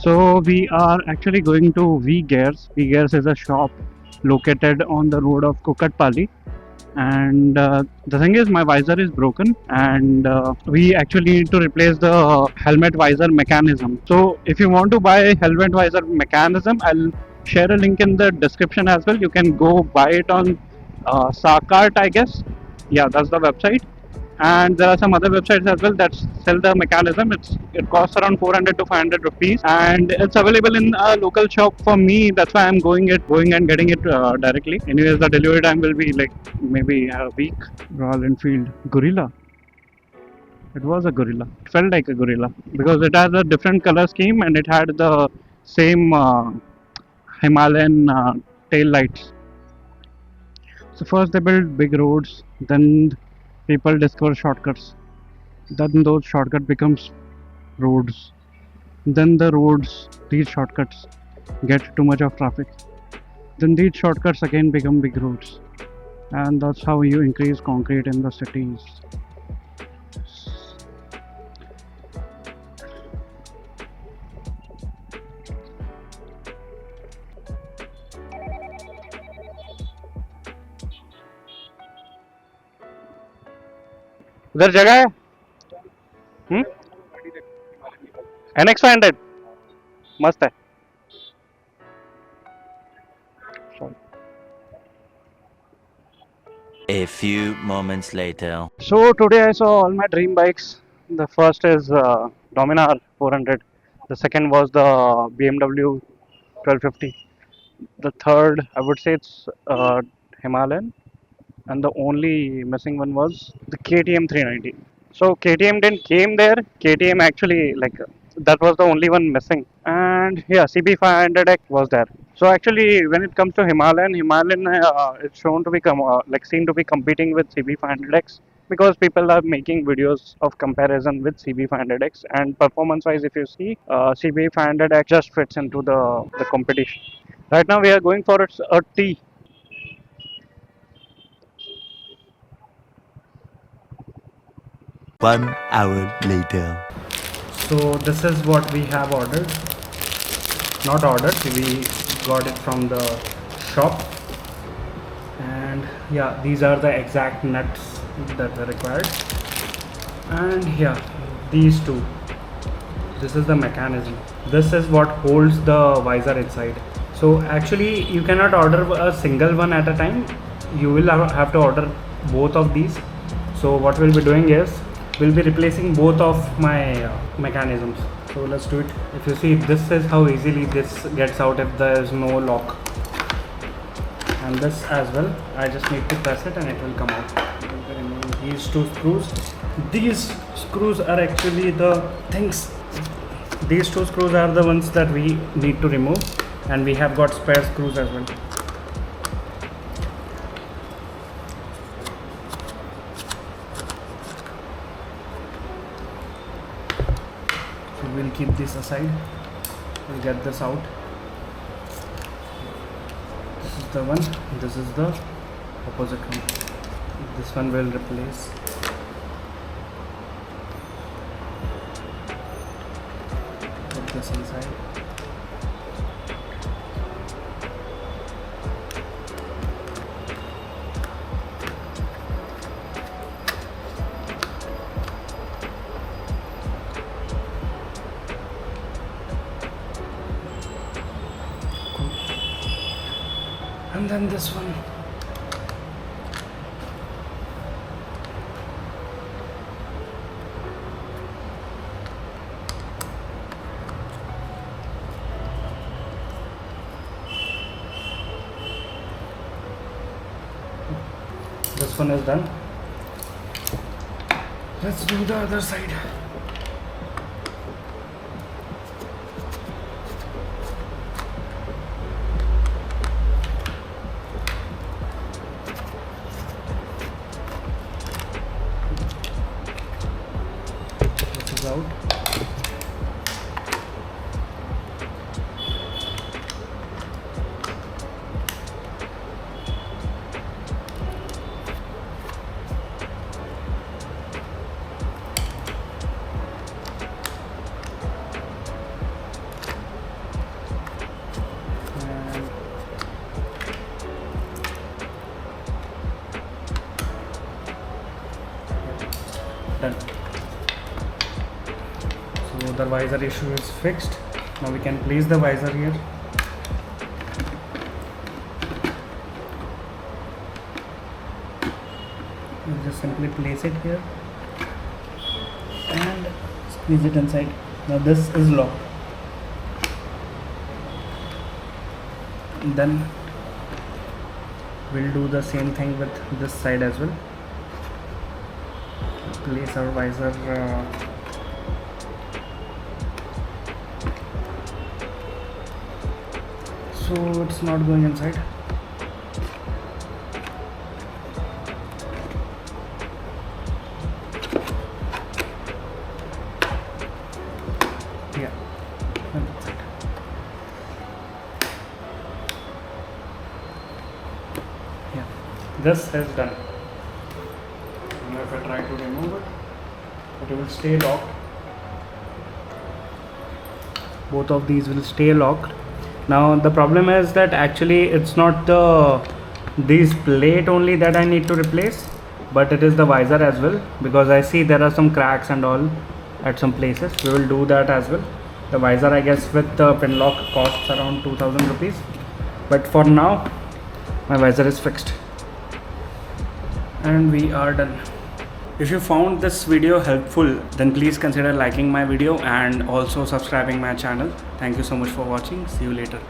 So we are actually going to V Gears. V Gears is a shop located on the road of Kukatpally. And the thing is, my visor is broken, and we actually need to replace the helmet visor mechanism. So if you want to buy helmet visor mechanism, I'll share a link in the description as well. You can go buy it on Sakart, I guess. Yeah, that's the website. And there are some other websites as well that sell the mechanism. It costs around 400 to 500 rupees, and it's available in a local shop for me. That's why I'm going and getting it directly. Anyways, the delivery time will be like maybe a week. Royal Enfield Gorilla. It was a gorilla. It felt like a gorilla because it has a different color scheme and it had the same Himalayan tail lights. So first they build big roads, then people discover shortcuts. Then those shortcuts becomes roads. Then the roads, these shortcuts get too much of traffic. Then these shortcuts again become big roads. And that's how you increase concrete in the cities. उधर जगह है NX 500 मस्त है. A few moments later. So today I saw all my dream bikes. The first is Dominar 400. The second was the BMW 1250. The third, I would say it's Himalayan, and the only missing one was the KTM 390. So KTM didn't came there. KTM actually like that was the only one missing, and yeah, CB 500X was there. So actually, when it comes to Himalayan it's shown to be like seen to be competing with CB 500X because people are making videos of comparison with CB 500X, and performance-wise, if you see, CB 500X just fits into the competition. Right now, we are going for a T. One hour later. So this is what we have ordered. Not ordered, we got it from the shop. And yeah, these are the exact nuts that are required. And yeah, these two. This is the mechanism. This is what holds the visor inside. So actually, you cannot order a single one at a time. You will have to order both of these. So what we'll be doing is we'll be replacing both of my mechanisms. So let's do it. If you see, this is how easily this gets out if there is no lock. And this as well, I just need to press it and it will come out. These two screws. These screws are actually the things. These two screws are the ones that we need to remove, and we have got spare screws as well. So we'll keep this aside. We'll get this out. This is the one. This is the opposite one. This one will replace. Put this inside. And then this one. This one is done. Let's do the other side. This is out. the visor issue is fixed. Now we can place the visor here. You just simply place it here and squeeze it inside. Now this is locked. Then we'll do the same thing with this side as well. Place our visor so it's not going inside. Yeah, that's it. Yeah, this is done. Now if I try to remove it, it will stay locked. Both of these will stay locked. Now the problem is that actually it's not these plate only that I need to replace, but it is the visor as well, because I see there are some cracks and all at some places. We will do that as well. The visor, I guess, with the pin lock costs around 2000 rupees, but for now my visor is fixed and we are done. If you found this video helpful, then please consider liking my video and also subscribing my channel. Thank you so much for watching. See you later.